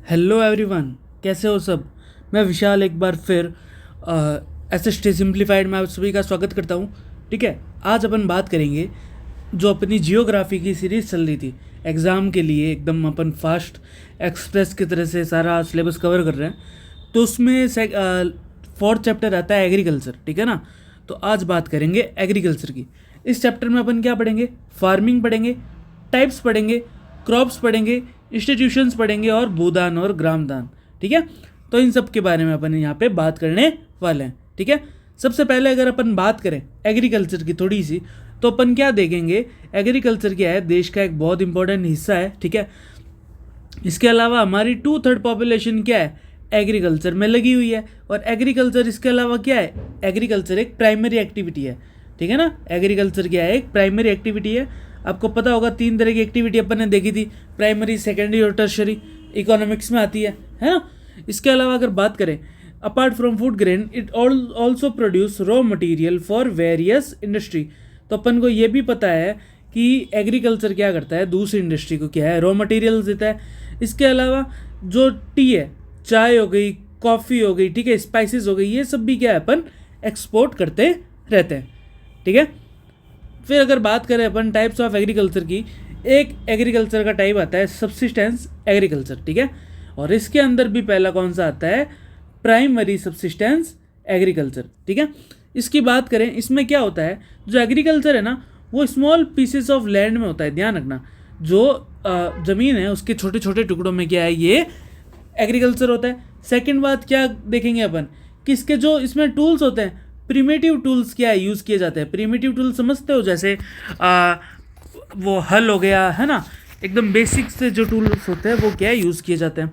Hello everyone, कैसे हो सब। मैं विशाल एक बार फिर एसएसटी सिंप्लीफाइड में आप सभी का स्वागत करता हूँ। ठीक है, आज अपन बात करेंगे जो अपनी जियोग्राफी की सीरीज़ चल रही थी एग्ज़ाम के लिए, एकदम अपन फास्ट एक्सप्रेस की तरह से सारा सिलेबस कवर कर रहे हैं। तो उसमें फोर्थ चैप्टर आता है एग्रीकल्चर। ठीक है ना, तो आज बात करेंगे एग्रीकल्चर की। इस चैप्टर में अपन क्या पढ़ेंगे? फार्मिंग पढ़ेंगे, टाइप्स पढ़ेंगे, क्रॉप्स पढ़ेंगे, इंस्टीट्यूशंस पढ़ेंगे और भूदान और ग्रामदान। ठीक है, तो इन सब के बारे में अपन यहाँ पे बात करने वाले हैं। ठीक है, सबसे पहले अगर अपन बात करें एग्रीकल्चर की थोड़ी सी, तो अपन क्या देखेंगे, एग्रीकल्चर क्या है, देश का एक बहुत इंपॉर्टेंट हिस्सा है। ठीक है, इसके अलावा हमारी 2/3 पॉपुलेशन क्या है, एग्रीकल्चर में लगी हुई है। और एग्रीकल्चर इसके अलावा क्या है, एग्रीकल्चर एक प्राइमरी एक्टिविटी है। ठीक है ना, एग्रीकल्चर क्या है, एक प्राइमरी एक्टिविटी है। आपको पता होगा 3 तरह की एक्टिविटी अपन ने देखी थी, प्राइमरी, सेकेंडरी और टर्शरी, इकोनॉमिक्स में आती है ना। इसके अलावा अगर बात करें, apart from food grain it also produce raw material for various industry. तो अपन को ये भी पता है कि एग्रीकल्चर क्या करता है, दूसरी इंडस्ट्री को क्या है, रॉ मटेरियल्स देता है। इसके अलावा जो टी है, चाय हो गई, कॉफ़ी हो गई, ठीक है, स्पाइसेस हो गई, ये सब भी क्या है अपन एक्सपोर्ट करते रहते हैं। ठीक है, फिर अगर बात करें अपन टाइप्स ऑफ एग्रीकल्चर की, एक एग्रीकल्चर का टाइप आता है सब्सिस्टेंस एग्रीकल्चर। ठीक है, और इसके अंदर भी पहला कौन सा आता है, प्राइमरी सब्सिस्टेंस एग्रीकल्चर। ठीक है, इसकी बात करें, इसमें क्या होता है, जो एग्रीकल्चर है ना वो स्मॉल पीसेस ऑफ लैंड में होता है। ध्यान रखना, जो ज़मीन है उसके छोटे छोटे टुकड़ों में क्या है, ये एग्रीकल्चर होता है। सेकंड बात क्या देखेंगे अपन, कि इसके जो इसमें टूल्स होते हैं, प्रिमिटिव टूल्स क्या है यूज़ किए जाते हैं। प्रिमिटिव टूल समझते हो, जैसे वो हल हो गया है ना, एकदम बेसिक से जो टूल्स होते हैं वो क्या है यूज़ किए जाते हैं।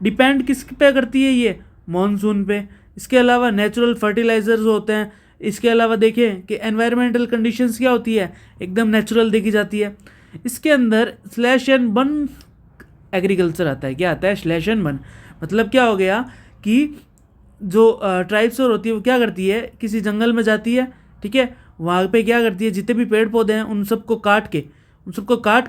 डिपेंड किस पे करती है ये, मॉनसून पे। इसके अलावा नेचुरल फर्टिलाइजर्स होते हैं। इसके अलावा देखें कि एनवायरमेंटल कंडीशंस क्या होती है, एकदम नेचुरल देखी जाती है। इसके अंदर /1 एग्रीकल्चर आता है। क्या आता है, /1, मतलब क्या हो गया कि जो ट्राइब्स और होती है वो क्या करती है, किसी जंगल में जाती है। ठीक है, वहाँ पे क्या करती है, जितने भी पेड़ पौधे हैं उन सबको काट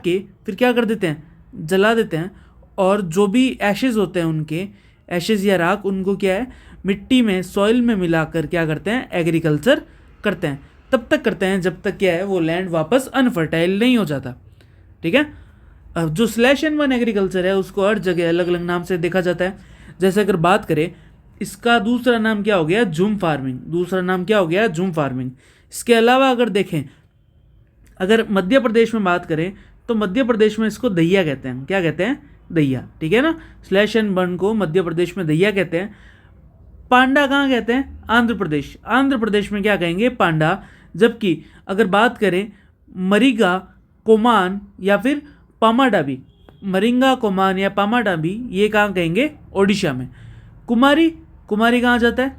के फिर क्या कर देते हैं, जला देते हैं। और जो भी एशेज़ होते हैं, उनके एशेज़ या राख, उनको क्या है, मिट्टी में, सॉइल में मिलाकर क्या करते हैं, एग्रीकल्चर करते हैं। तब तक करते हैं जब तक क्या है, वो लैंड वापस अनफर्टाइल नहीं हो जाता। ठीक है, अब जो /1 एग्रीकल्चर है उसको हर जगह अलग अलग नाम से देखा जाता है। जैसे अगर बात करें, इसका दूसरा नाम क्या हो गया, जूम फार्मिंग। इसके अलावा अगर देखें, अगर मध्य प्रदेश में बात करें, तो मध्य प्रदेश में इसको दहिया कहते हैं। क्या कहते हैं, दहिया। ठीक है ना, /1 को मध्य प्रदेश में दहिया कहते हैं। पांडा कहाँ कहते हैं, आंध्र प्रदेश में क्या कहेंगे, पांडा। जबकि अगर बात करें मरीगा, कोमान या फिर पामाडाबी, मरिंगा, कोमान या पामाडाबी, ये कहाँ कहेंगे, ओडिशा में। कुमारी कहाँ जाता है,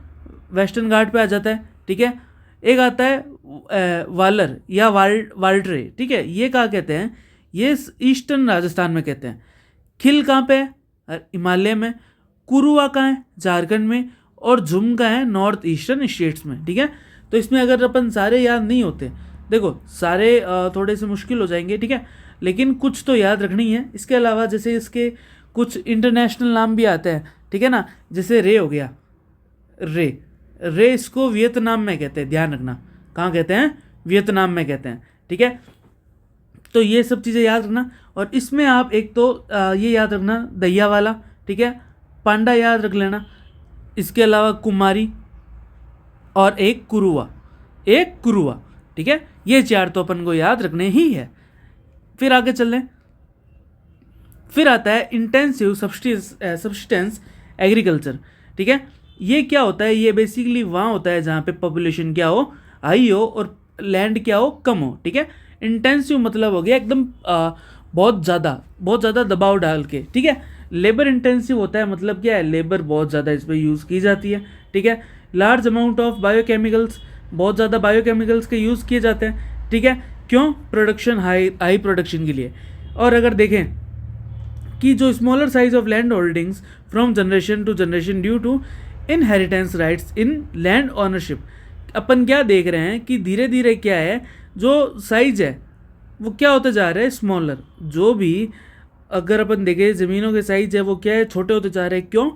वेस्टर्न घाट पे आ जाता है। ठीक है, एक आता है वालर या वाल्ट्रे। ठीक है, ये कहाँ कहते हैं, ये ईस्टर्न राजस्थान में कहते हैं। खिल कहाँ पे है, हिमालय में। कुरुआ कहाँ है, झारखंड में। और झुम कहाँ है, नॉर्थ ईस्टर्न स्टेट्स में। ठीक है, तो इसमें अगर अपन सारे याद नहीं होते, देखो सारे थोड़े से मुश्किल हो जाएंगे। ठीक है, लेकिन कुछ तो याद रखनी है। इसके अलावा जैसे इसके कुछ इंटरनेशनल नाम भी आते हैं। ठीक है ना, जैसे रे हो गया, रे इसको वियतनाम में कहते हैं। ध्यान रखना, कहाँ कहते हैं, वियतनाम में कहते हैं। ठीक है, तो ये सब चीज़ें याद रखना। और इसमें आप एक तो ये याद रखना, दहिया वाला। ठीक है, पांडा याद रख लेना। इसके अलावा कुमारी और एक कुरुआ। ठीक है, ये 4 तो अपन को याद रखने ही है। फिर आगे चल लें, फिर आता है इंटेंसिव सब्सिस्टेंस एग्रीकल्चर। ठीक है, ये क्या होता है, ये बेसिकली वहाँ होता है जहाँ पे पॉपुलेशन क्या हो, हाई हो, और लैंड क्या हो, कम हो। ठीक है, इंटेंसिव मतलब हो गया एकदम बहुत ज़्यादा दबाव डाल के। ठीक है, लेबर इंटेंसिव होता है, मतलब क्या है, लेबर बहुत ज़्यादा इस पर यूज़ की जाती है। ठीक है, लार्ज अमाउंट ऑफ बायोकेमिकल्स, बहुत ज़्यादा बायोकेमिकल्स के यूज़ किए जाते हैं। ठीक है, क्यों, प्रोडक्शन, हाई प्रोडक्शन के लिए। और अगर देखें कि जो smaller size of land holdings from generation to generation due to inheritance rights in land ownership, अपन क्या देख रहे हैं कि धीरे धीरे क्या है, जो साइज है वो क्या होता जा रहा है, स्मॉलर। जो भी अगर अपन देखें ज़मीनों के साइज है वो क्या है, छोटे होते जा रहे हैं। क्यों?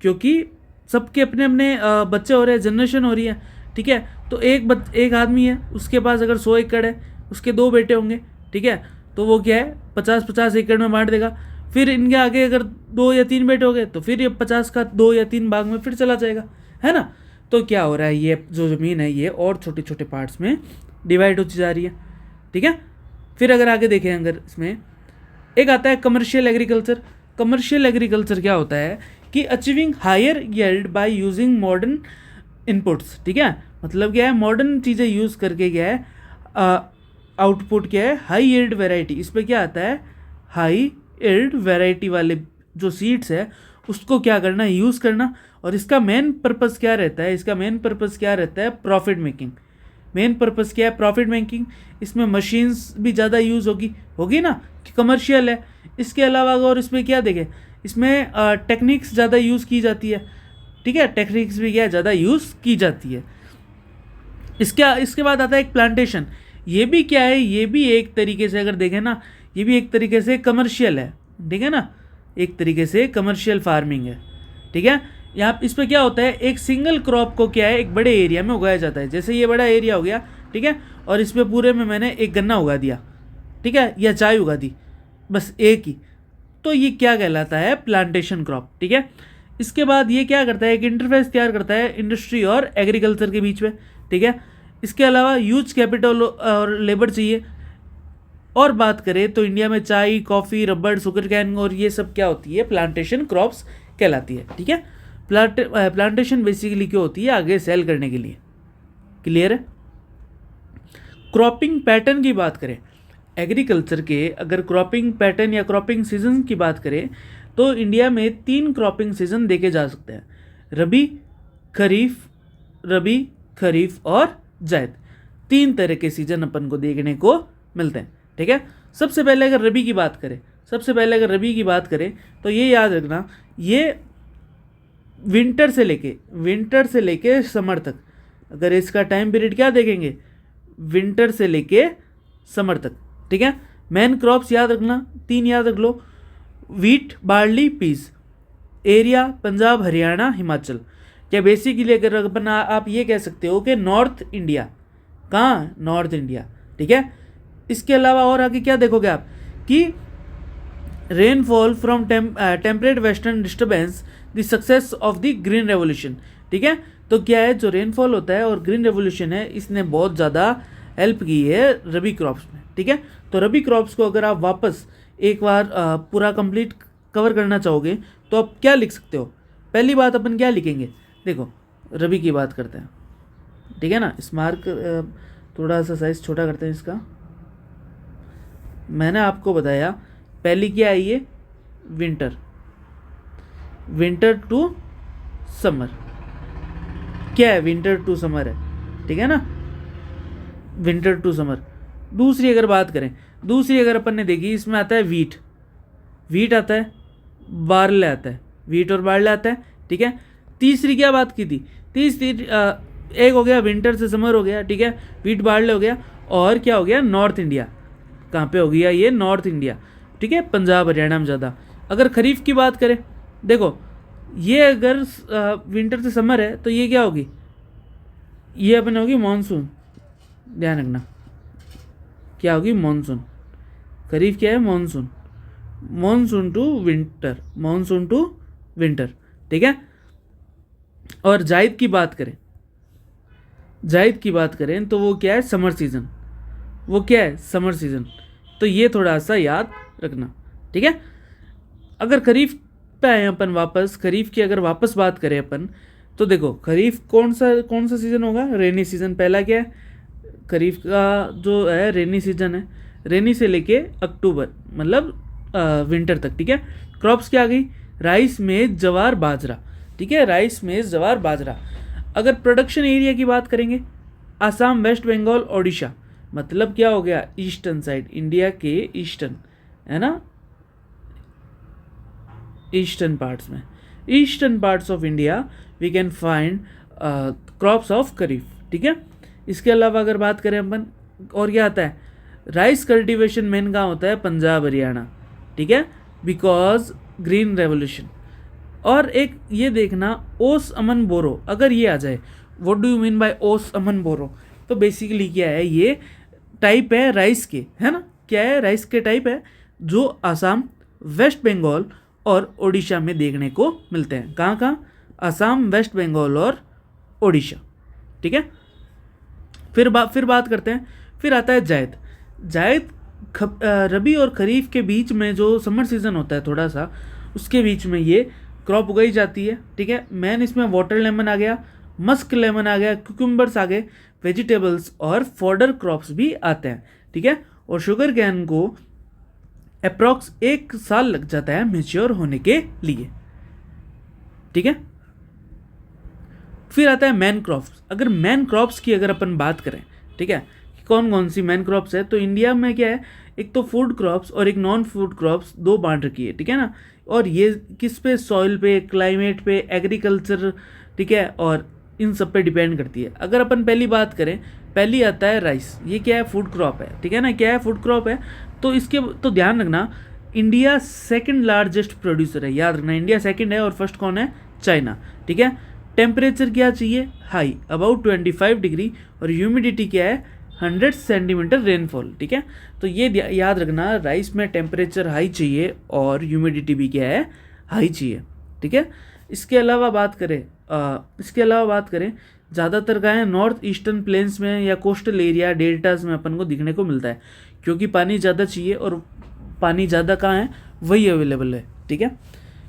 क्योंकि सबके अपने अपने बच्चे हो रहे हैं, जनरेशन हो रही है, ठीक है। तो एक आदमी है, उसके पास अगर 100 एकड़ है, उसके 2 बेटे होंगे, ठीक है, तो वो क्या है 50-50 एकड़ में बांट देगा। फिर इनके आगे अगर 2 या 3 बेटे हो गए तो फिर ये 50 का 2 या 3 भाग में फिर चला जाएगा, है ना। तो क्या हो रहा है, ये जो ज़मीन है ये और छोटे छोटे पार्ट्स में डिवाइड होती जा रही है, ठीक है। फिर अगर आगे देखें, अगर इसमें एक आता है कमर्शियल एग्रीकल्चर। कमर्शियल एग्रीकल्चर क्या होता है कि achieving higher yield by using modern inputs, ठीक है। मतलब क्या है, मॉडर्न चीज़ें यूज़ करके क्या है आउटपुट क्या है, हाई यील्ड वैरायटी। इस पर क्या आता है, हाई यील्ड वैरायटी वाले जो सीड्स है उसको क्या करना, यूज़ करना। और इसका मेन पर्पस क्या रहता है, इसका मेन पर्पस क्या रहता है, प्रॉफिट मेकिंग। मेन पर्पस क्या है, प्रॉफिट मेकिंग। इसमें मशीन्स भी ज़्यादा यूज़ होगी ना, कि कमर्शियल है। इसके अलावा और इसमें क्या देखें, इसमें टेक्निक्स ज़्यादा यूज़ की जाती है, ठीक है। टेक्निक्स भी क्या है, ज़्यादा यूज़ की जाती है। इसके बाद आता है एक प्लांटेशन। ये भी क्या है, ये भी एक तरीके से अगर देखें ना, ये भी एक तरीके से कमर्शियल है, ठीक है ना, एक तरीके से कमर्शियल फार्मिंग है, ठीक है। यहाँ इस पर क्या होता है, एक सिंगल क्रॉप को क्या है एक बड़े एरिया में उगाया जाता है। जैसे ये बड़ा एरिया हो गया, ठीक है, और इसमें पूरे में मैंने एक गन्ना उगा दिया, ठीक है, या चाय उगा दी, बस एक ही। तो ये क्या कहलाता है, प्लांटेशन क्रॉप, ठीक है। इसके बाद ये क्या करता है, एक इंटरफेस तैयार करता है इंडस्ट्री और एग्रीकल्चर के बीच में, ठीक है। इसके अलावा ह्यूज कैपिटल और लेबर चाहिए। और बात करें तो इंडिया में चाय, कॉफ़ी, रबड़, शुगर कैन और ये सब क्या होती है, प्लांटेशन क्रॉप्स कहलाती है, ठीक है। प्लांटेशन बेसिकली क्यों होती है, आगे सेल करने के लिए। क्लियर है। क्रॉपिंग पैटर्न की बात करें, एग्रीकल्चर के अगर क्रॉपिंग पैटर्न या क्रॉपिंग सीजन की बात करें तो इंडिया में 3 क्रॉपिंग सीजन देखे जा सकते हैं, रबी, खरीफ और जायद। 3 तरह के सीजन अपन को देखने को मिलते हैं, ठीक है। सबसे पहले अगर रबी की बात करें तो ये याद रखना, ये विंटर से लेके समर तक, अगर इसका टाइम पीरियड क्या देखेंगे, विंटर से लेके समर तक, ठीक है। मेन क्रॉप्स याद रखना, 3 याद रख लो, wheat, barley, peas. Area Punjab, Haryana, Himachal. क्या बेसिकली अगर अपन आप ये कह सकते हो कि नॉर्थ इंडिया, कहाँ, नॉर्थ इंडिया, ठीक है। इसके अलावा और आगे क्या देखोगे आप कि rainfall from temperate western disturbance the success of the green revolution, ठीक है। तो क्या है, जो रेनफॉल होता है और ग्रीन रेवोल्यूशन है, इसने बहुत ज़्यादा हेल्प की है रबी क्रॉप्स में, ठीक है। तो रबी क्रॉप्स को अगर आप वापस एक बार पूरा कंप्लीट कवर करना चाहोगे तो आप क्या लिख सकते हो। पहली बात अपन क्या लिखेंगे, देखो रबी की बात करते हैं, ठीक है ना। स्मार्क थोड़ा सा साइज छोटा करते हैं इसका। मैंने आपको बताया पहली क्या आई है, विंटर टू समर। क्या है, विंटर टू समर है, ठीक है ना, विंटर टू समर। दूसरी अगर अपन ने देखी, इसमें आता है वीट आता है, बार्ले आता है, वीट और बार्ले आता है, ठीक है। तीसरी क्या बात की थी, तीसरी एक हो गया विंटर से समर हो गया, ठीक है, वीट बार्ले हो गया, और क्या हो गया, नॉर्थ इंडिया। कहाँ पे हो गया ये, नॉर्थ इंडिया, ठीक है, पंजाब हरियाणा में ज़्यादा। अगर खरीफ की बात करें, देखो ये अगर विंटर से समर है तो ये क्या होगी, ये अपन होगी मानसून। ध्यान रखना क्या होगी, मानसून। खरीफ क्या है, मानसून टू विंटर, ठीक है। और जायद की बात करें तो वो क्या है, समर सीजन। तो ये थोड़ा सा याद रखना, ठीक है। अगर खरीफ पे आए अपन वापस, खरीफ की अगर वापस बात करें अपन तो देखो खरीफ कौन सा सीज़न होगा, रेनी सीज़न। पहला क्या है, खरीफ का जो है रेनी सीजन है, रेनी से लेके अक्टूबर मतलब विंटर तक, ठीक है। क्रॉप्स क्या आ गई, राइस, मेज, जवार, बाजरा, ठीक है, राइस, मेज, जवार, बाजरा। अगर प्रोडक्शन एरिया की बात करेंगे, आसाम, वेस्ट बंगाल, ओडिशा, मतलब क्या हो गया, ईस्टर्न साइड, इंडिया के ईस्टर्न, है ना, eastern parts of India we can find crops of kharif, ठीक है। इसके अलावा अगर बात करें अपन, और क्या आता है, राइस कल्टीवेशन मेन कहाँ होता है, पंजाब हरियाणा, ठीक है। Because green revolution. और एक ये देखना ओस अमन बोरो, अगर ये आ जाए what do you mean by ओस अमन बोरो, तो बेसिकली क्या है, ये टाइप है राइस के, है ना, क्या है, राइस के टाइप है जो आसाम, वेस्ट बंगाल और ओडिशा में देखने को मिलते हैं। कहाँ कहाँ? आसाम, वेस्ट बंगाल और ओडिशा। ठीक है, फिर बात करते हैं। फिर आता है जायद। जायद रबी और खरीफ के बीच में जो समर सीजन होता है थोड़ा सा, उसके बीच में ये क्रॉप उगाई जाती है। ठीक है, मैन इसमें वाटर लेमन आ गया, मस्क लेमन आ गया, क्यूकम्बर्स आ गए, वेजिटेबल्स और फॉडर क्रॉप्स भी आते हैं। ठीक है, और शुगर कैन को अप्रॉक्स 1 साल लग जाता है मेच्योर होने के लिए। ठीक है, फिर आता है मैन क्रॉप्स। अगर मैन क्रॉप्स की अगर अपन बात करें, ठीक है, कि कौन कौन सी मैन क्रॉप्स है, तो इंडिया में क्या है, एक तो फूड क्रॉप्स और एक नॉन फूड क्रॉप्स, दो बांट रखी है। ठीक है ना, और ये किस पे, सॉइल पे, क्लाइमेट पे, एग्रीकल्चर, ठीक है, और इन सब पे डिपेंड करती है। अगर अपन पहली बात करें, पहली आता है राइस। ये क्या है, फूड क्रॉप है। ठीक है ना, क्या है, फूड क्रॉप है। तो इसके तो ध्यान रखना, इंडिया सेकंड लार्जेस्ट प्रोड्यूसर है, याद रखना, इंडिया सेकंड है और फर्स्ट कौन है, चाइना। ठीक है, टेम्परेचर क्या चाहिए, हाई, अबाउट 25 डिग्री, और ह्यूमिडिटी क्या है, 100 सेंटीमीटर रेनफॉल। ठीक है, तो ये याद रखना, राइस में टेम्परेचर हाई चाहिए और ह्यूमिडिटी भी क्या है, हाई चाहिए। ठीक है, इसके अलावा बात करें ज़्यादातर गाय नॉर्थ ईस्टर्न प्लेन्स में या कोस्टल एरिया डेल्टास में अपन को दिखने को मिलता है, क्योंकि पानी ज़्यादा चाहिए और पानी ज़्यादा कहाँ है, वही अवेलेबल है। ठीक है,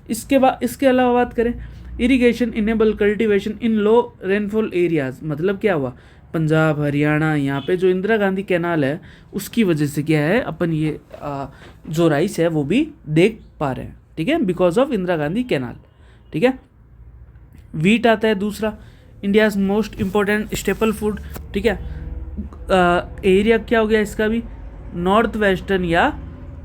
इसके अलावा बात करें irrigation enable cultivation in low rainfall areas, मतलब क्या हुआ, पंजाब, हरियाणा, यहाँ पे जो इंदिरा गांधी कैनाल है उसकी वजह से क्या है, अपन ये जो राइस है वो भी देख पा रहे हैं। ठीक है, because of Indira Gandhi canal. ठीक है, वीट आता है दूसरा, India's most important staple food. ठीक है, एरिया क्या हो गया इसका भी, नॉर्थ वेस्टर्न या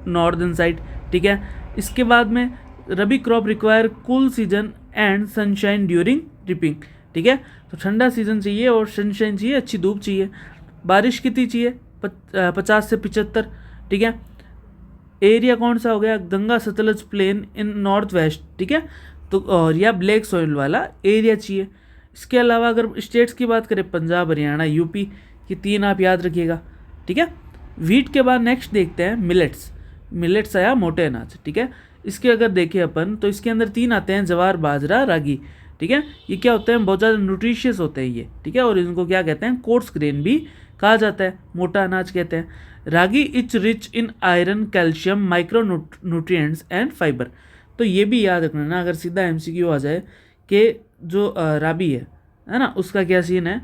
नॉर्दर्न साइड। ठीक है, इसके बाद में rabi crop require cool season and sunshine during dripping. ठीक है, तो ठंडा सीजन चाहिए और सनशाइन चाहिए, अच्छी धूप चाहिए। बारिश कितनी चाहिए, 50 से 75। ठीक है, एरिया कौन सा हो गया, गंगा सतलज प्लेन इन नॉर्थ वेस्ट। ठीक है, तो और या ब्लैक सॉइल वाला एरिया चाहिए। इसके अलावा अगर स्टेट्स की बात करें, पंजाब, हरियाणा, यूपी, ये 3 आप याद रखिएगा। ठीक है, वीट के बाद नेक्स्ट देखते हैं मिलेट्स। मिलेट्स आया मोटे अनाज। ठीक है, इसके अगर देखें अपन तो इसके अंदर 3 आते हैं, जवार, बाजरा, रागी। ठीक है, ये क्या होते हैं, बहुत ज़्यादा न्यूट्रिशियस होते हैं ये। ठीक है, और इनको क्या कहते हैं, कोर्स ग्रेन भी कहा जाता है, मोटा अनाज कहते हैं। Ragi is rich in iron, calcium, micro nutrients and fibre. तो ये भी याद रखना ना, अगर सीधा एमसीक्यू आ जाए कि जो राबी है ना, उसका क्या सीन है,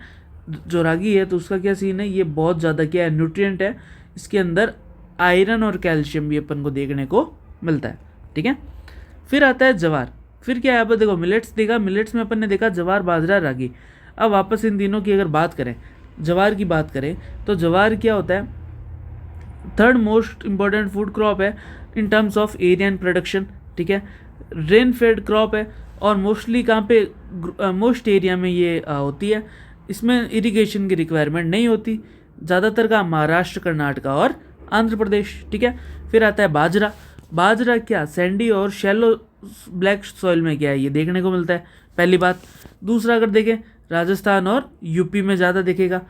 जो रागी है तो उसका क्या सीन है, ये बहुत ज़्यादा क्या है, न्यूट्रिएंट है, इसके अंदर आयरन और कैल्शियम भी अपन को देखने को मिलता है। ठीक है, फिर आता है जवार। फिर क्या है, अब देखो मिलेट्स देखा, मिलेट्स में अपन ने देखा जवार, बाजरा, रागी। अब वापस इन तीनों की अगर बात करें, जवार की बात करें, तो जवार क्या होता है, third most important food crop है in terms of area and production. ठीक है, रेन फेड क्रॉप है और मोस्टली कहाँ पे, मोस्ट एरिया में ये होती है। इसमें इरिगेशन की रिक्वायरमेंट नहीं होती, ज़्यादातर का महाराष्ट्र, कर्नाटका और आंध्र प्रदेश। ठीक है, फिर आता है बाजरा। बाजरा क्या, सैंडी और शैलो ब्लैक सॉइल में क्या है, ये देखने को मिलता है, पहली बात। दूसरा अगर देखें, राजस्थान और यूपी में ज़्यादा दिखेगा।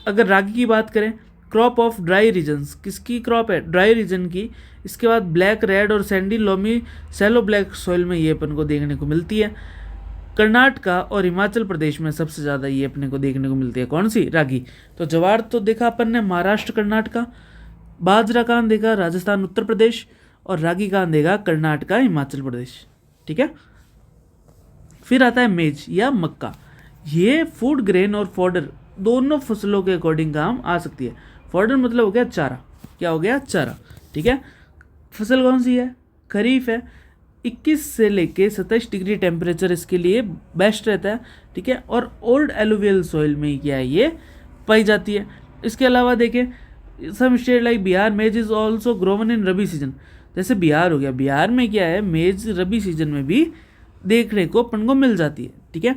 अगर रागी की बात करें, क्रॉप ऑफ ड्राई रीजन्स, किसकी क्रॉप है, ड्राई रीजन की। इसके बाद ब्लैक, रेड और sandy loamy shallow black soil में ये अपन को देखने को मिलती है। कर्नाटका और हिमाचल प्रदेश में सबसे ज़्यादा ये अपने को देखने को मिलती है, कौन सी, रागी। तो जवार तो देखा अपन ने महाराष्ट्र, कर्नाटका। बाजरा कहाँ देखा, राजस्थान, उत्तर प्रदेश। और रागी कहाँ देगा, कर्नाटका, हिमाचल प्रदेश। ठीक है, फिर आता है मेज या मक्का। ये फूड ग्रेन और फॉडर दोनों फसलों के अकॉर्डिंग काम आ सकती है। फॉडर मतलब हो गया चारा, क्या हो गया, चारा। ठीक है, फसल कौन सी है, खरीफ है। 21 से लेके 27 डिग्री टेम्परेचर इसके लिए बेस्ट रहता है। ठीक है, और ओल्ड एलुवियल सॉइल में क्या है, ये पाई जाती है। इसके अलावा देखें, सम state like Bihar, maize is also grown in rabi season. जैसे बिहार हो गया, बिहार में क्या है, मेज रबी सीजन में भी देखने को अपन को मिल जाती है। ठीक है,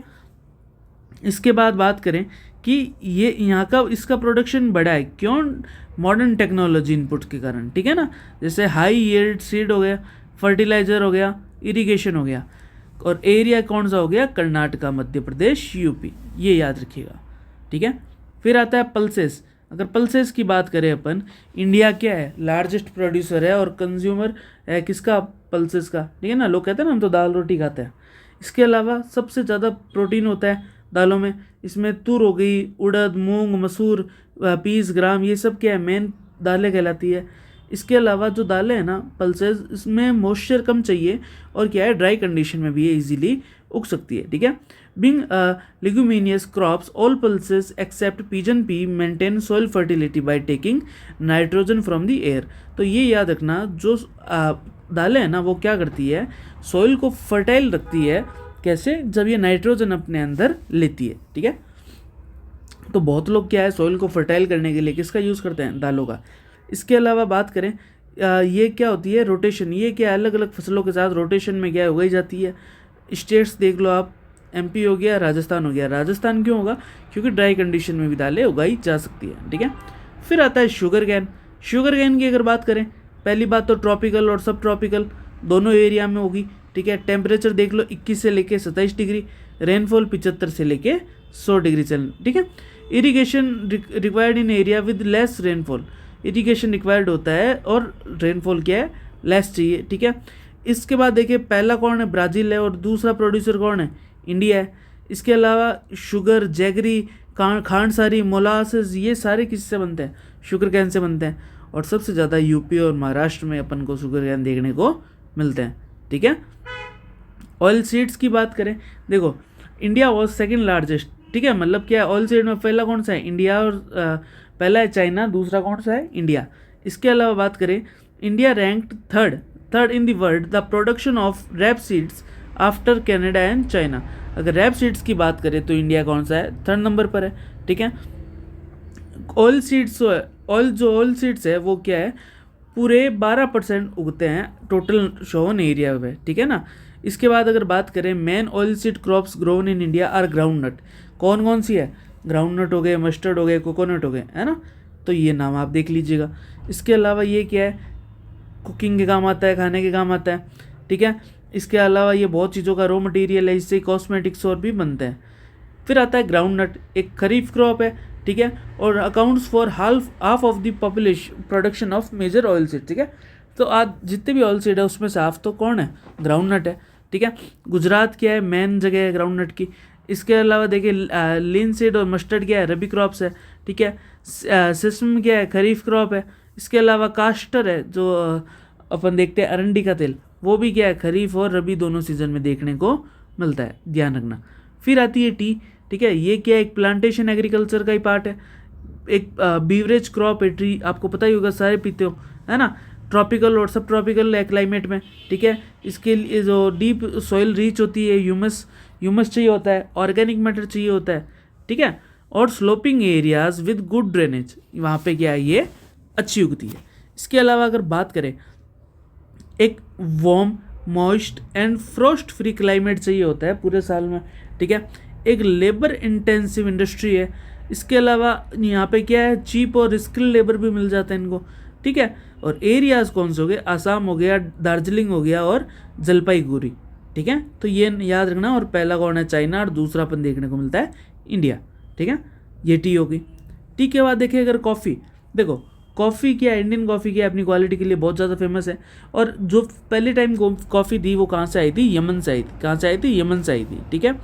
इसके बाद बात करें कि ये यहाँ का इसका प्रोडक्शन बढ़ा है, क्यों, मॉडर्न टेक्नोलॉजी इनपुट के कारण। ठीक है ना, जैसे हाई यील्ड सीड हो गया, फर्टिलाइज़र हो गया, इरिगेशन हो गया, और एरिया कौन सा हो गया, कर्नाटका, मध्य प्रदेश, यूपी, ये याद रखिएगा, ठीक है। फिर आता है पल्सेस। अगर पल्सेस की बात करें अपन, इंडिया क्या है, लार्जेस्ट प्रोड्यूसर है और कंज्यूमर है किसका, पल्सेस का, ठीक है ना। लोग कहते हैं ना हम तो दाल रोटी खाते हैं। इसके अलावा सबसे ज़्यादा प्रोटीन होता है दालों में, इसमें तुर हो गई, उड़द, मूंग, मसूर, पीस, ग्राम, ये सब क्या है, मेन दालें कहलाती है। इसके अलावा जो दालें हैं ना पल्सेस, इसमें मॉइस्चर कम चाहिए और क्या है, ड्राई कंडीशन में भी ये इजीली उग सकती है, ठीक है। Being leguminous crops, all pulses except pigeon pea maintain soil fertility by taking nitrogen from the air। तो ये याद रखना, जो दालें हैं ना वो क्या करती है, सॉइल को फर्टाइल रखती है। कैसे, जब ये नाइट्रोजन अपने अंदर लेती है, ठीक है। तो बहुत लोग क्या है, सॉइल को फर्टाइल करने के लिए किसका यूज़ करते हैं, दालों का। इसके अलावा बात करें, ये क्या होती है, रोटेशन, ये क्या अलग अलग फसलों के साथ रोटेशन में क्या उगाई जाती है। स्टेट्स देख लो आप, एमपी हो गया, राजस्थान हो गया। राजस्थान क्यों होगा, क्योंकि ड्राई कंडीशन में भी दालें उगाई जा सकती है, ठीक है। फिर आता है शुगर कैन। शुगर कैन की अगर बात करें, पहली बात तो ट्रॉपिकल और सब ट्रॉपिकल दोनों एरिया में होगी, ठीक है। टेम्परेचर देख लो 21 से लेके 27 डिग्री, रेनफॉल 75 से लेके 100 डिग्री चल, ठीक है। Irrigation required in area with less rainfall, irrigation required होता है और रेनफॉल क्या है, लेस चाहिए, ठीक है। इसके बाद देखिए पहला कौन है, ब्राज़ील है, और दूसरा प्रोड्यूसर कौन है, इंडिया है। इसके अलावा शुगर, जैगरी, खांड सारी, मोलासेस, ये सारे किससे बनते हैं, शुगर कैन से बनते हैं। और सबसे ज़्यादा यूपी और महाराष्ट्र में अपन को शुगर कैन देखने को मिलते हैं, ठीक है। ऑयल सीड्स की बात करें, देखो इंडिया वॉज सेकेंड लार्जेस्ट, ठीक है। मतलब क्या है, ऑयल सीड में पहला कौन सा है, इंडिया, और पहला है चाइना, दूसरा कौन सा है, इंडिया। इसके अलावा बात करें, India ranked third in the world the production of rape seeds after Canada and China. अगर रैप सीड्स की बात करें तो इंडिया कौन सा है, 3rd नंबर पर है, ठीक है। ऑयल सीड्स ऑयल सीड्स है वो क्या है, पूरे 12% उगते हैं टोटल शोन एरिया में, ठीक है ना। इसके बाद अगर बात करें, main oilseed crops grown in India are groundnut. कौन कौन सी है, ग्राउंड नट हो गए, मस्टर्ड हो गए, कोकोनट हो गए, है ना। तो ये नाम आप देख लीजिएगा। इसके अलावा ये क्या है, कुकिंग के काम आता है, खाने के काम आता है, ठीक है। इसके अलावा ये बहुत चीज़ों का रॉ मटेरियल है, इससे कॉस्मेटिक्स और भी बनते हैं। फिर आता है ग्राउंड नट, एक खरीफ क्रॉप है, ठीक है, और accounts for half of the population production of major oilseed, ठीक है। तो आज जितने भी ऑयल सीड है उसमें से हाफ तो कौन है, ग्राउंड नट है, ठीक है। गुजरात क्या है, मेन जगह है ग्राउंड नट की। इसके अलावा देखिए लिन सीड और मस्टर्ड क्या है, रबी क्रॉप्स है, ठीक है। सिस्टम क्या है, खरीफ क्रॉप है। इसके अलावा कास्टर है, जो अपन देखते हैं अरंडी का तेल, वो भी क्या है, खरीफ और रबी दोनों सीजन में देखने को मिलता है, ध्यान रखना। फिर आती है टी, ठीक है। ये क्या है, एक प्लांटेशन एग्रीकल्चर का ही पार्ट है, एक बीवरेज क्रॉप है टी, आपको पता ही होगा, सारे पीते हो, है ना। ट्रॉपिकल और सब ट्रॉपिकल है क्लाइमेट में, ठीक है। इसके लिए जो डीप सॉइल रीच होती है, ह्यूमस चाहिए होता है, ऑर्गेनिक मैटर चाहिए होता है, ठीक है। और sloping areas with good drainage, वहाँ पे क्या है, ये अच्छी उगती है। इसके अलावा अगर बात करें, एक warm, moist and Frost free climate चाहिए होता है पूरे साल में, ठीक है। एक लेबर इंटेंसिव इंडस्ट्री है। इसके अलावा यहाँ पे क्या है, चीप और स्किल लेबर भी मिल जाता है इनको, ठीक है। और एरियाज कौन से हो गए, आसाम हो गया, दार्जिलिंग हो गया और जलपाईगुड़ी, ठीक है। तो ये याद रखना। और पहला कौन है, चाइना, और दूसरा अपन देखने को मिलता है इंडिया, ठीक है। ये टी होगी। टी के बाद देखिए अगर कॉफ़ी, देखो कॉफ़ी क्या, इंडियन कॉफ़ी क्या अपनी क्वालिटी के लिए बहुत ज़्यादा फेमस है। और जो पहले टाइम कॉफ़ी थी वो कहाँ से आई थी, यमन से आई थी। कहाँ से आई थी, यमन से आई थी, ठीक है।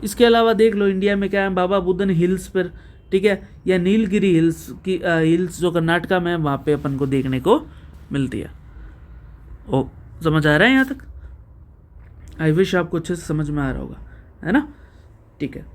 इसके अलावा देख लो इंडिया में क्या है, बाबा बुदन हिल्स पर, ठीक है, या नीलगिरी हिल्स की हिल्स जो कर्नाटका में है, वहाँ पे अपन को देखने को मिलती है। ओ, समझ आ रहा है यहाँ तक? आई विश आपको अच्छे से समझ में आ रहा होगा, है ना, ठीक है।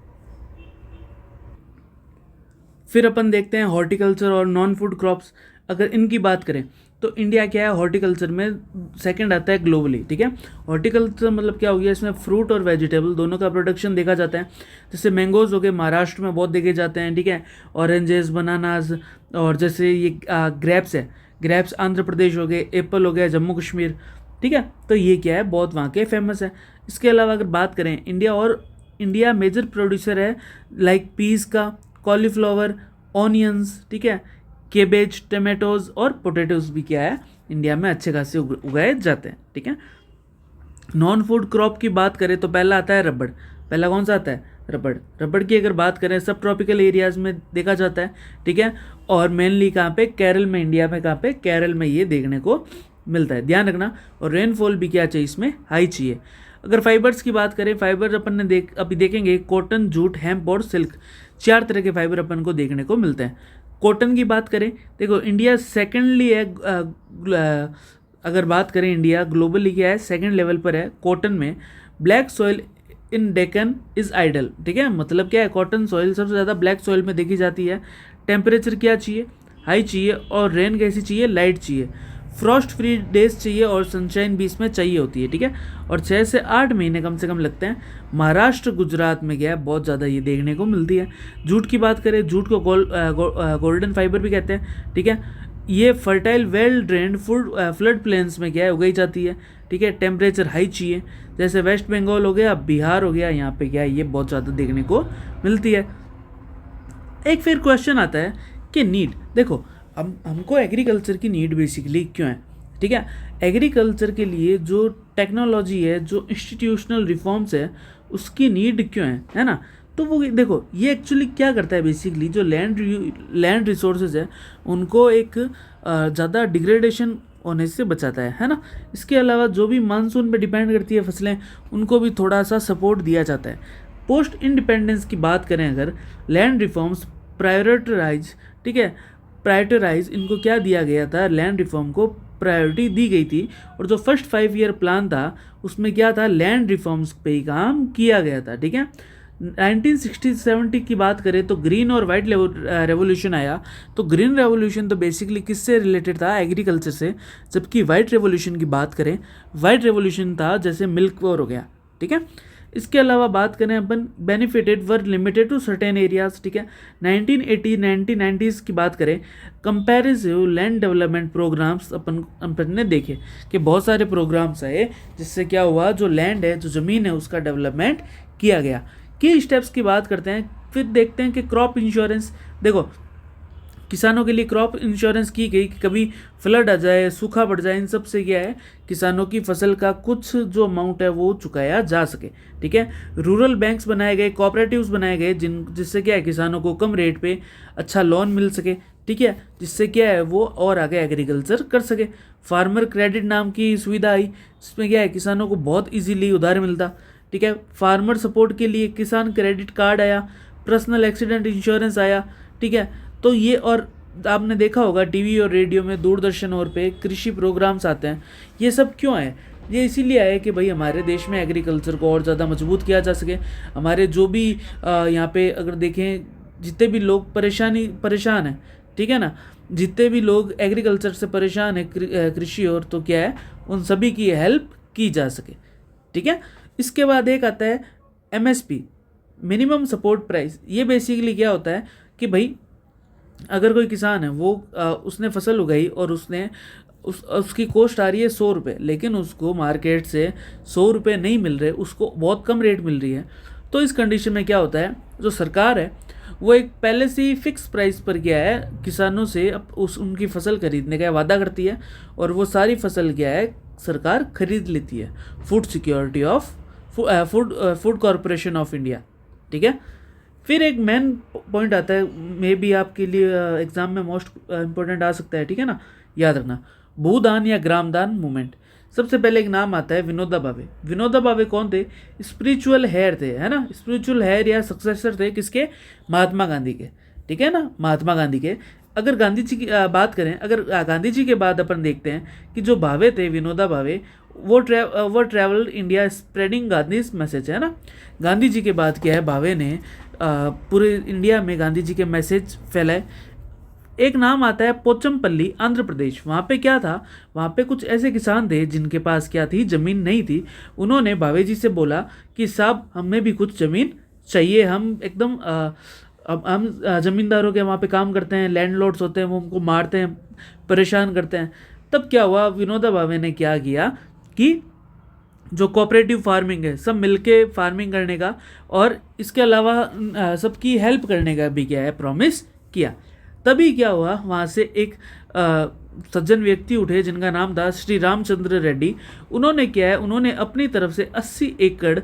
फिर अपन देखते हैं हॉर्टिकल्चर और नॉन फूड क्रॉप्स। अगर इनकी बात करें तो इंडिया क्या है, हॉर्टिकल्चर में सेकंड आता है ग्लोबली, ठीक है। हॉर्टिकल्चर मतलब क्या हो गया, इसमें फ्रूट और वेजिटेबल दोनों का प्रोडक्शन देखा जाता है। जैसे मैंगोज़ हो गए, महाराष्ट्र में बहुत देखे जाते हैं, ठीक है। ऑरेंजेस, बनानाज, और जैसे ये ग्रेप्स है, ग्रेप्स आंध्र प्रदेश हो गए, एप्पल हो गया जम्मू कश्मीर, ठीक है। तो ये क्या है, बहुत वहाँ के फेमस है। इसके अलावा अगर बात करें, इंडिया मेजर प्रोड्यूसर है लाइक पीस का, कॉलीफ्लावर, ऑनियंस, ठीक है, केबेज, टमाटोज और पोटैटोज भी क्या है, इंडिया में अच्छे खासे उगाए जाते हैं, ठीक है। नॉन फूड क्रॉप की बात करें तो पहला आता है रबड़। पहला कौन सा आता है? रबड़। रबड़ की अगर बात करें सब ट्रॉपिकल एरियाज में देखा जाता है, ठीक है, और मेनली कहाँ पे? केरल में। इंडिया में कहाँ पे? केरल में ये देखने को मिलता है, ध्यान रखना। और रेनफॉल भी क्या चाहिए इसमें? हाई चाहिए। अगर फाइबर्स की बात करें, फाइबर अपन ने अभी देखेंगे कॉटन, जूट, हेम्प और सिल्क, 4 तरह के फाइबर अपन को देखने को मिलते हैं। कॉटन की बात करें, देखो इंडिया सेकेंडली है, अगर बात करें इंडिया ग्लोबली क्या है? सेकंड लेवल पर है कॉटन में। Black soil in Deccan is ideal, ठीक है, मतलब क्या है? कॉटन सॉइल सबसे ज़्यादा ब्लैक सॉइल में देखी जाती है। टेम्परेचर क्या चाहिए? हाई चाहिए। और रेन कैसी चाहिए? लाइट चाहिए। फ्रॉस्ट फ्री डेज चाहिए और सनशाइन भी इसमें चाहिए होती है, ठीक है। और 6 से 8 महीने कम से कम लगते हैं। महाराष्ट्र, गुजरात में क्या है? बहुत ज़्यादा ये देखने को मिलती है। जूट की बात करें, जूट को गोल्डन फाइबर भी कहते हैं, ठीक है। ये fertile well drained flood plains में क्या है? उगाई जाती है, ठीक है। टेम्परेचर हाई चाहिए, जैसे वेस्ट बंगाल हो गया, बिहार हो गया, यहाँ पे क्या है? ये बहुत ज़्यादा देखने को मिलती है। एक फिर क्वेश्चन आता है कि नीड, देखो हमको एग्रीकल्चर की नीड बेसिकली क्यों है, ठीक है। एग्रीकल्चर के लिए जो टेक्नोलॉजी है, जो इंस्टीट्यूशनल रिफॉर्म्स है, उसकी नीड क्यों है ना। तो वो देखो ये एक्चुअली क्या करता है, बेसिकली जो लैंड रिसोर्सेज है उनको एक ज़्यादा डिग्रेडेशन होने से बचाता है ना। इसके अलावा जो भी मानसून पे डिपेंड करती है फसलें, उनको भी थोड़ा सा सपोर्ट दिया जाता है। पोस्ट इंडिपेंडेंस की बात करें अगर, लैंड रिफॉर्म्स प्रायोरिटाइज, ठीक है, प्रायोरिटाइज इनको क्या दिया गया था? लैंड रिफॉर्म को प्रायोरिटी दी गई थी। और जो फर्स्ट 5 ईयर प्लान था उसमें क्या था? लैंड रिफॉर्म्स पे ही काम किया गया था, ठीक है। 1960-70 की बात करें तो ग्रीन और वाइट रेवोल्यूशन आया। तो ग्रीन रेवोल्यूशन तो बेसिकली किससे रिलेटेड था? एग्रीकल्चर से। जबकि वाइट रेवोल्यूशन की बात करें, वाइट रेवोल्यूशन था जैसे मिल्क वॉर हो गया, ठीक है। इसके अलावा बात करें अपन, benefited were limited to certain areas, ठीक है। 1990s की बात करें, कंपैरिजिव लैंड डेवलपमेंट प्रोग्राम्स अपन ने देखे कि बहुत सारे प्रोग्राम्स आए जिससे क्या हुआ? जो लैंड है, जो ज़मीन है, उसका डेवलपमेंट किया गया। की स्टेप्स की बात करते हैं, फिर देखते हैं कि क्रॉप इंश्योरेंस, देखो किसानों के लिए क्रॉप इंश्योरेंस की गई कि कभी फ्लड आ जाए, सूखा पड़ जाए, इन सब से क्या है? किसानों की फसल का कुछ जो अमाउंट है वो चुकाया जा सके, ठीक है। रूरल बैंक्स बनाए गए, कोऑपरेटिव्स बनाए गए जिससे क्या है? किसानों को कम रेट पे अच्छा लोन मिल सके, ठीक है, जिससे क्या है? वो और आगे एग्रीकल्चर कर सके। फार्मर क्रेडिट नाम की सुविधा आई, जिसमें क्या है? किसानों को बहुत ईजीली उधार मिलता, ठीक है। फार्मर सपोर्ट के लिए किसान क्रेडिट कार्ड आया, पर्सनल एक्सीडेंट इंश्योरेंस आया, ठीक है। तो ये, और आपने देखा होगा टीवी और रेडियो में, दूरदर्शन और पे कृषि प्रोग्राम्स आते हैं। ये सब क्यों है? ये इसीलिए आए कि भाई हमारे देश में एग्रीकल्चर को और ज़्यादा मजबूत किया जा सके। हमारे जो भी यहाँ पे अगर देखें, जितने भी लोग परेशान हैं, ठीक है ना, जितने भी लोग एग्रीकल्चर से परेशान है, कृषि और, तो क्या है? उन सभी की हेल्प की जा सके, ठीक है। इसके बाद एक आता है MSP, मिनिमम सपोर्ट प्राइस। ये बेसिकली क्या होता है कि भाई अगर कोई किसान है, वो उसने फसल उगाई और उसकी कॉस्ट आ रही है 100 रुपये, लेकिन उसको मार्केट से 100 रुपये नहीं मिल रहे, उसको बहुत कम रेट मिल रही है। तो इस कंडीशन में क्या होता है? जो सरकार है वो एक पहले से ही फिक्स प्राइस पर क्या है? किसानों से उनकी फसल खरीदने का वादा करती है, और वो सारी फसल क्या है? सरकार खरीद लेती है। Food security of food corporation of India, ठीक है। फिर एक मेन पॉइंट आता है, मे बी आपके लिए एग्जाम में मोस्ट इंपॉर्टेंट आ सकता है, ठीक है ना, याद रखना, भूदान या ग्रामदान मूवमेंट। सबसे पहले एक नाम आता है विनोबा भावे। विनोबा भावे कौन थे? स्पिरिचुअल हेयर थे, है ना, स्पिरिचुअल हेयर या सक्सेसर थे किसके? महात्मा गांधी के, ठीक है ना, महात्मा गांधी के। अगर गांधी जी की बात करें, अगर गांधी जी के बाद अपन देखते हैं कि जो भावे थे, विनोबा भावे, वो travel India spreading Gandhi message, है ना। गांधी जी के बाद क्या है? भावे ने पूरे इंडिया में गांधी जी के मैसेज फैलाए। एक नाम आता है पोचमपल्ली, आंध्र प्रदेश। वहाँ पे क्या था? वहाँ पे कुछ ऐसे किसान थे जिनके पास क्या थी? ज़मीन नहीं थी। उन्होंने भावे जी से बोला कि साहब हमें भी कुछ ज़मीन चाहिए, हम एकदम हम ज़मींदारों के वहाँ पे काम करते हैं, लैंडलॉर्ड्स होते हैं, वो हमको मारते हैं, परेशान करते हैं। तब क्या हुआ? विनोबा भावे ने क्या किया कि जो कोऑपरेटिव फार्मिंग है, सब मिलके फार्मिंग करने का और इसके अलावा सबकी हेल्प करने का भी क्या है? प्रॉमिस किया। तभी क्या हुआ, वहाँ से एक सज्जन व्यक्ति उठे जिनका नाम था श्री रामचंद्र रेड्डी। उन्होंने क्या है, उन्होंने अपनी तरफ से 80 एकड़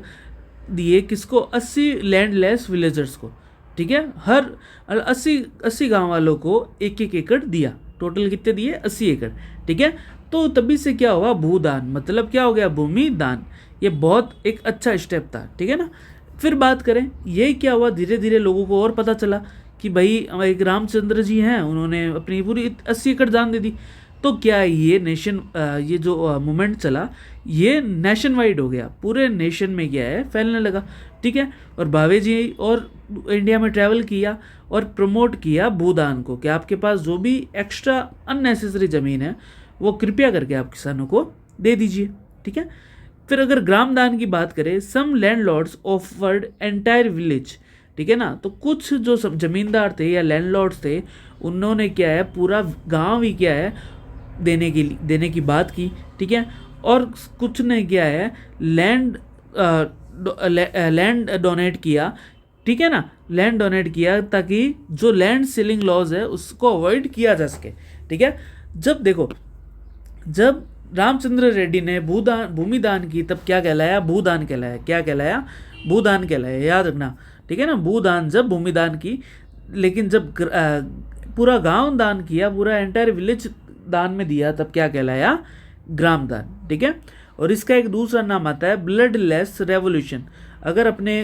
दिए, किसको, 80 लैंडलेस विलेजर्स को, ठीक है। हर 80 गांव वालों को 1-1 एकड़ दिया। टोटल कितने दिए, 80 एकड़, ठीक है। तो तभी से क्या हुआ, भूदान, मतलब क्या हो गया, भूमि दान। ये बहुत एक अच्छा स्टेप था, ठीक है ना। फिर बात करें, ये क्या हुआ, धीरे धीरे लोगों को और पता चला कि भाई एक रामचंद्र जी हैं, उन्होंने अपनी पूरी 80 एकड़ दान दे दी। तो क्या ये ये जो मूवमेंट चला, ये नेशन वाइड हो गया, पूरे नेशन में क्या है, फैलने लगा, ठीक है। और भावे जी और इंडिया में ट्रैवल किया और प्रमोट किया भूदान को, कि आपके पास जो भी एक्स्ट्रा अननेसेसरी ज़मीन है वो कृपया करके आप किसानों को दे दीजिए, ठीक है। फिर अगर ग्राम दान की बात करें, सम लैंडलॉर्ड्स ऑफर्ड एंटायर विलेज, ठीक है ना। तो कुछ जो जमींदार थे या लैंडलॉर्ड्स थे, उन्होंने क्या है, पूरा गांव ही क्या है देने की बात की, ठीक है। और कुछ ने क्या है, लैंड डोनेट किया, ठीक है ना, लैंड डोनेट किया, ताकि जो लैंड सीलिंग लॉज है उसको अवॉइड किया जा सके, ठीक है। जब देखो, जब रामचंद्र रेड्डी ने भूमि दान की, तब क्या कहलाया, भूदान कहलाया। क्या कहलाया, भूदान कहलाया, याद रखना, ठीक है ना। भूदान जब भूमि दान की, लेकिन जब पूरा गांव दान किया, पूरा एंटायर विलेज दान में दिया, तब क्या कहलाया, ग्राम दान, ठीक है। और इसका एक दूसरा नाम आता है ब्लडलेस रेवोल्यूशन। अगर अपने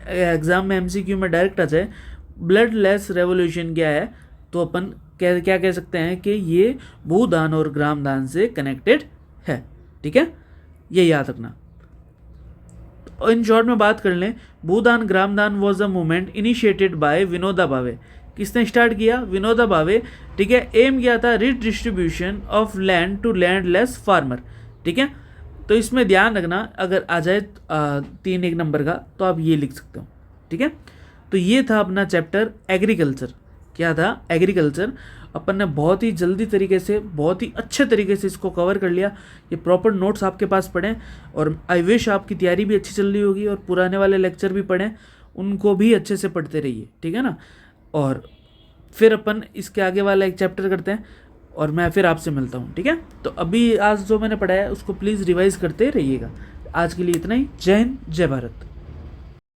एग्जाम में एमसीक्यू में डायरेक्ट आ जाए ब्लडलेस रेवोल्यूशन क्या है, तो अपन क्या कह सकते हैं कि ये भूदान और ग्राम दान से कनेक्टेड है, ठीक है, ये याद रखना। इन शॉर्ट में बात कर लें, भूदान ग्राम दान was a movement initiated by Vinoba Bhave. किसने स्टार्ट किया, विनोबा भावे, ठीक है। एम किया था redistribution of land to landless farmer, ठीक है। तो इसमें ध्यान रखना, अगर आ जाए 3 नंबर का, तो आप ये लिख सकते हो, ठीक है। तो ये था अपना चैप्टर एग्रीकल्चर। क्या था, एग्रीकल्चर। अपन ने बहुत ही जल्दी तरीके से, बहुत ही अच्छे तरीके से इसको कवर कर लिया। ये प्रॉपर नोट्स आपके पास पढ़ें, और आई विश आपकी तैयारी भी अच्छी चल रही होगी, और पुराने वाले लेक्चर भी पढ़ें, उनको भी अच्छे से पढ़ते रहिए, ठीक है ना। और फिर अपन इसके आगे वाला एक चैप्टर करते हैं, और मैं फिर आपसे मिलता हूँ, ठीक है। तो अभी आज जो मैंने पढ़ाया है उसको प्लीज़ रिवाइज करते रहिएगा। आज के लिए इतना ही। जय हिंद, जय भारत।